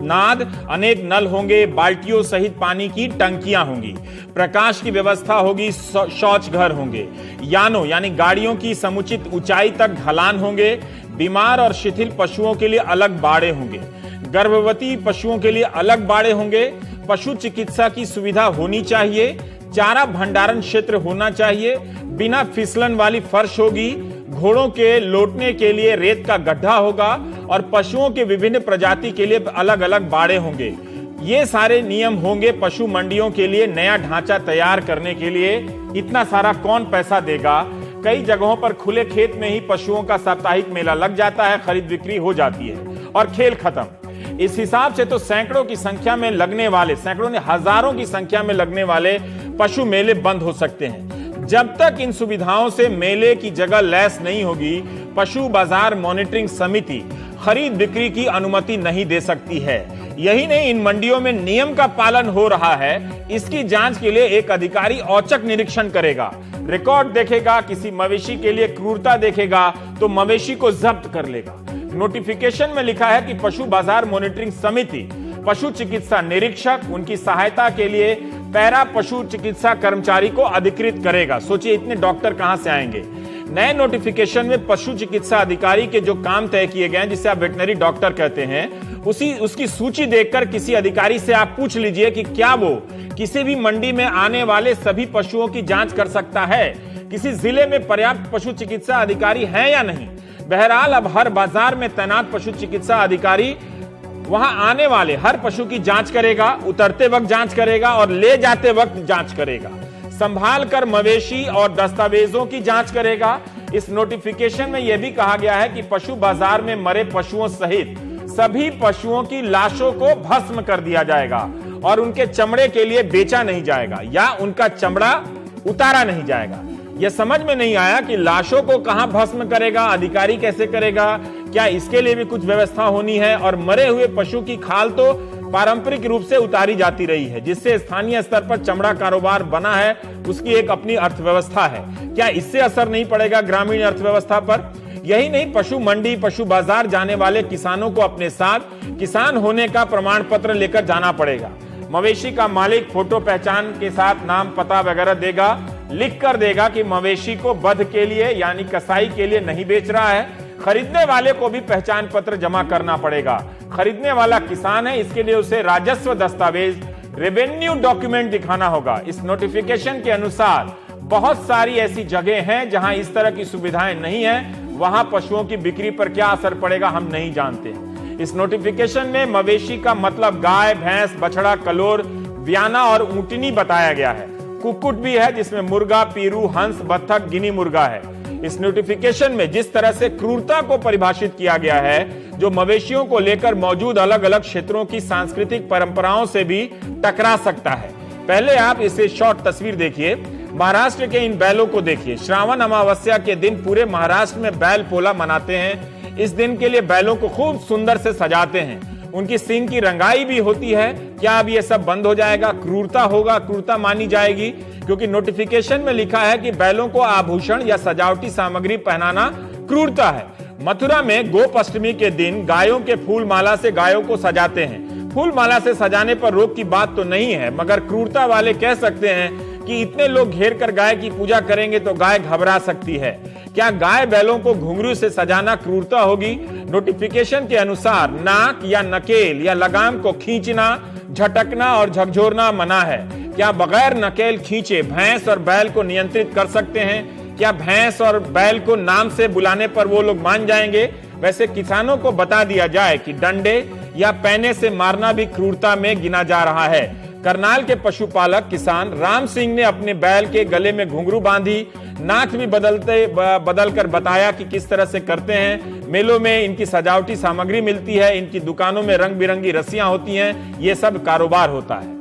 नाद, अनेक नल होंगे, बाल्टियों सहित पानी की टंकियां होंगी, प्रकाश की व्यवस्था होगी, शौच घर होंगे, यानों यानी गाड़ियों की समुचित ऊंचाई तक ढलान होंगे, बीमार और शिथिल पशुओं के लिए अलग बाड़े होंगे, गर्भवती पशुओं के लिए अलग बाड़े होंगे, पशु चिकित्सा की सुविधा होनी चाहिए, चारा भंडारण क्षेत्र होना चाहिए, बिना फिसलन वाली फर्श होगी, घोड़ों के लौटने के लिए रेत का गड्ढा होगा और पशुओं के विभिन्न प्रजाति के लिए अलग अलग बाड़े होंगे। ये सारे नियम होंगे पशु मंडियों के लिए नया ढांचा तैयार करने के लिए। इतना सारा कौन पैसा देगा? कई जगहों पर खुले खेत में ही पशुओं का साप्ताहिक मेला लग जाता है, खरीद बिक्री हो जाती है और खेल खत्म। इस हिसाब से तो सैकड़ों की संख्या में लगने वाले, सैकड़ों ने हजारों की संख्या में लगने वाले पशु मेले बंद हो सकते हैं। जब तक इन सुविधाओं से मेले की जगह लैस नहीं होगी, पशु बाजार मॉनिटरिंग समिति खरीद बिक्री की अनुमति नहीं दे सकती है। यही नहीं, इन मंडियों में नियम का पालन हो रहा है, इसकी जांच के लिए एक अधिकारी औचक निरीक्षण करेगा, रिकॉर्ड देखेगा, किसी मवेशी के लिए क्रूरता देखेगा तो मवेशी को जब्त कर लेगा। नोटिफिकेशन में लिखा है कि पशु बाजार मॉनिटरिंग समिति पशु चिकित्सा निरीक्षक, उनकी सहायता के लिए पैरा पशु चिकित्सा कर्मचारी को अधिकृत करेगा। सोचिए इतने डॉक्टर कहां से आएंगे। नए नोटिफिकेशन में पशु चिकित्सा अधिकारी के जो काम तय किए गए हैं, जिसे आप वेटनरी डॉक्टर कहते हैं, उसकी सूची देखकर किसी अधिकारी से आप पूछ लीजिए कि क्या वो किसी भी मंडी में आने वाले सभी पशुओं की जांच कर सकता है, किसी जिले में पर्याप्त पशु चिकित्सा अधिकारी हैं या नहीं। बहरहाल अब हर बाजार में तैनात पशु चिकित्सा अधिकारी वहां आने वाले हर पशु की जांच करेगा, उतरते वक्त जांच करेगा और ले जाते वक्त जांच करेगा, संभाल कर मवेशी और दस्तावेजों की जांच करेगा। इस नोटिफिकेशन में यह भी कहा गया है कि पशु बाजार में मरे पशुओं सहित सभी पशुओं की लाशों को भस्म कर दिया जाएगा और उनके चमड़े के लिए बेचा नहीं जाएगा या उनका चमड़ा उतारा नहीं जाएगा। यह समझ में नहीं आया कि लाशों को कहां भस्म करेगा, अधिकारी कैसे करेगा, क्या इसके लिए भी कुछ व्यवस्था होनी है? और मरे हुए पशु की खाल तो पारंपरिक रूप से उतारी जाती रही है, जिससे स्थानीय स्तर पर चमड़ा कारोबार बना है, उसकी एक अपनी अर्थव्यवस्था है। क्या इससे असर नहीं पड़ेगा ग्रामीण अर्थव्यवस्था पर? यही नहीं, पशु मंडी, पशु बाजार जाने वाले किसानों को अपने साथ किसान होने का प्रमाण पत्र लेकर जाना पड़ेगा। मवेशी का मालिक फोटो पहचान के साथ नाम पता वगैरह देगा, लिख कर देगा कि मवेशी को वध के लिए यानी कसाई के लिए नहीं बेच रहा है। खरीदने वाले को भी पहचान पत्र जमा करना पड़ेगा। खरीदने वाला किसान है, इसके लिए उसे राजस्व दस्तावेज, रेवेन्यू डॉक्यूमेंट दिखाना होगा। इस नोटिफिकेशन के अनुसार बहुत सारी ऐसी जगह हैं जहां इस तरह की सुविधाएं नहीं है, वहां पशुओं की बिक्री पर क्या असर पड़ेगा हम नहीं जानते। इस नोटिफिकेशन में मवेशी का मतलब गाय, भैंस, बछड़ा, कलोर, व्याना और ऊंटनी बताया गया है। कुक्कुट भी है जिसमें मुर्गा, पीरू, हंस, बत्तख, गिनी मुर्गा है। इस नोटिफिकेशन में जिस तरह से क्रूरता को परिभाषित किया गया है, जो मवेशियों को लेकर मौजूद अलग अलग क्षेत्रों की सांस्कृतिक परंपराओं से भी टकरा सकता है। पहले आप इसे शॉर्ट तस्वीर देखिए, महाराष्ट्र के इन बैलों को देखिए। श्रावण अमावस्या के दिन पूरे महाराष्ट्र में बैल पोला मनाते हैं। इस दिन के लिए बैलों को खूब सुंदर से सजाते हैं, उनकी सींग की रंगाई भी होती है। क्या अब ये सब बंद हो जाएगा? क्रूरता होगा, क्रूरता मानी जाएगी? क्योंकि नोटिफिकेशन में लिखा है कि बैलों को आभूषण या सजावटी सामग्री पहनाना क्रूरता है। मथुरा में गोप अष्टमी के दिन गायों के फूल माला से गायों को सजाते हैं। फूल माला से सजाने पर रोक की बात तो नहीं है, मगर क्रूरता वाले कह सकते हैं कि इतने लोग घेर कर गाय की पूजा करेंगे तो गाय घबरा सकती है। क्या गाय बैलों को घुंघरू से सजाना क्रूरता होगी? नोटिफिकेशन के अनुसार नाक या नकेल या लगाम को खींचना, झटकना और झकझोरना मना है। क्या बगैर नकेल खींचे भैंस और बैल को नियंत्रित कर सकते हैं? क्या भैंस और बैल को नाम से बुलाने पर वो लोग मान जाएंगे? वैसे किसानों को बता दिया जाए कि डंडे या पैने से मारना भी क्रूरता में गिना जा रहा है। करनाल के पशुपालक किसान राम सिंह ने अपने बैल के गले में घुंघरू बांधी, नाच भी बदलकर बताया कि किस तरह से करते हैं। मेलों में इनकी सजावटी सामग्री मिलती है, इनकी दुकानों में रंग बिरंगी रस्सियां होती हैं, ये सब कारोबार होता है।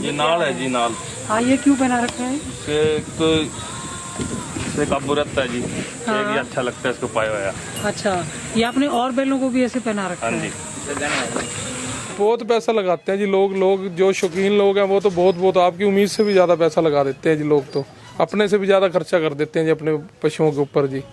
ये नाल है जी, नाल। हाँ, ये क्यों पहना रखा है? तो काबू रहता है जी। हाँ। ये अच्छा लगता है इसको पाया हुआ। अच्छा, ये आपने और बैलों को भी ऐसे पहना रखा है? हाँ जी। बहुत पैसा लगाते हैं जी लोग जो शौकीन लोग हैं वो तो बहुत आपकी उम्मीद से भी ज्यादा पैसा लगा देते हैं जी। लोग तो अपने से भी ज्यादा खर्चा कर देते हैं जी अपने पशुओं के ऊपर जी।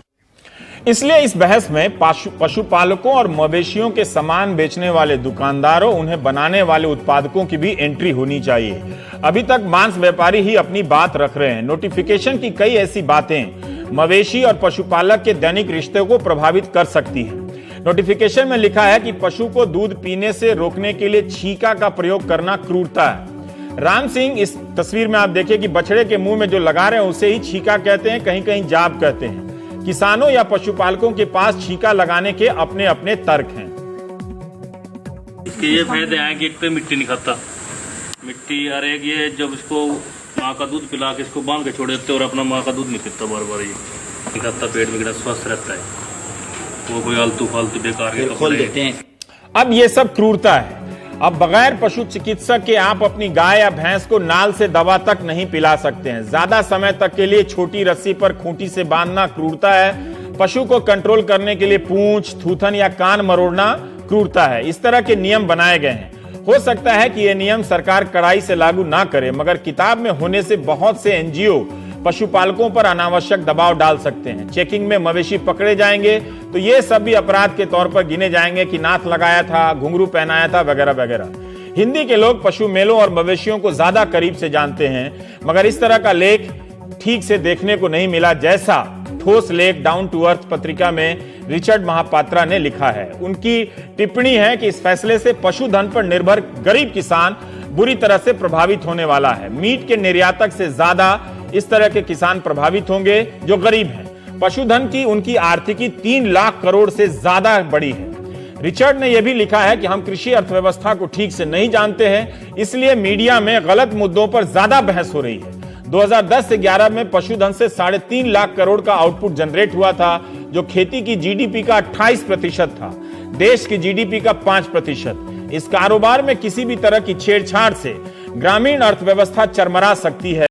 इसलिए इस बहस में पशुपालकों और मवेशियों के सामान बेचने वाले दुकानदारों, उन्हें बनाने वाले उत्पादकों की भी एंट्री होनी चाहिए। अभी तक मांस व्यापारी ही अपनी बात रख रहे हैं। नोटिफिकेशन की कई ऐसी बातें मवेशी और पशुपालक के दैनिक रिश्ते को प्रभावित कर सकती है। नोटिफिकेशन में लिखा है कि पशु को दूध पीने से रोकने के लिए छीका का प्रयोग करना क्रूरता है। राम सिंह, इस तस्वीर में आप देखिए कि बछड़े के मुंह में जो लगा रहे हैं उसे ही छीका कहते हैं, कहीं कहीं जाब कहते हैं। किसानों या पशुपालकों के पास छीका लगाने के अपने अपने तर्क हैं। इसके ये फायदे हैं कि एक तो मिट्टी नहीं खाता, मिट्टी और एक ये जब इसको माँ का दूध पिला के इसको बांध के छोड़ देते और अपना माँ का दूध नहीं पीता बार बार, ये नहीं खाता, पेट वगैरह स्वस्थ रहता है। वो कोई आलतू फालतू बेकार के खोल देते हैं। अब ये सब क्रूरता है। अब बगैर पशु चिकित्सक के आप अपनी गाय या भैंस को नाल से दवा तक नहीं पिला सकते हैं। ज्यादा समय तक के लिए छोटी रस्सी पर खूंटी से बांधना क्रूरता है। पशु को कंट्रोल करने के लिए पूंछ, थूथन या कान मरोड़ना क्रूरता है। इस तरह के नियम बनाए गए हैं। हो सकता है कि ये नियम सरकार कड़ाई से लागू ना करे, मगर किताब में होने से बहुत से एनजीओ पशुपालकों पर अनावश्यक दबाव डाल सकते हैं। चेकिंग में मवेशी पकड़े जाएंगे तो ये सब भी अपराध के तौर पर गिने जाएंगे कि नाथ लगाया था, घुंघरू पहनाया था, वगैरह वगैरह। हिंदी के लोग पशु मेलों और मवेशियों को ज्यादा करीब से जानते हैं, मगर इस तरह का लेख ठीक से देखने को नहीं मिला, जैसा ठोस लेख डाउन टू अर्थ पत्रिका में रिचर्ड महापात्रा ने लिखा है। उनकी टिप्पणी है कि इस फैसले से पशुधन पर निर्भर गरीब किसान बुरी तरह से प्रभावित होने वाला है। मीट के निर्यातक से ज्यादा इस तरह के किसान प्रभावित होंगे जो गरीब हैं। पशुधन की उनकी आर्थिकी 3 लाख करोड़ से ज्यादा बड़ी है। रिचर्ड ने यह भी लिखा है कि हम कृषि अर्थव्यवस्था को ठीक से नहीं जानते हैं, इसलिए मीडिया में गलत मुद्दों पर ज्यादा बहस हो रही है। 2010 से 11 में पशुधन से 3.5 लाख करोड़ का आउटपुट जनरेट हुआ था, जो खेती की जीडीपी का 28% था, देश की जीडीपी का 5%। इस कारोबार में किसी भी तरह की छेड़छाड़ से ग्रामीण अर्थव्यवस्था चरमरा सकती है।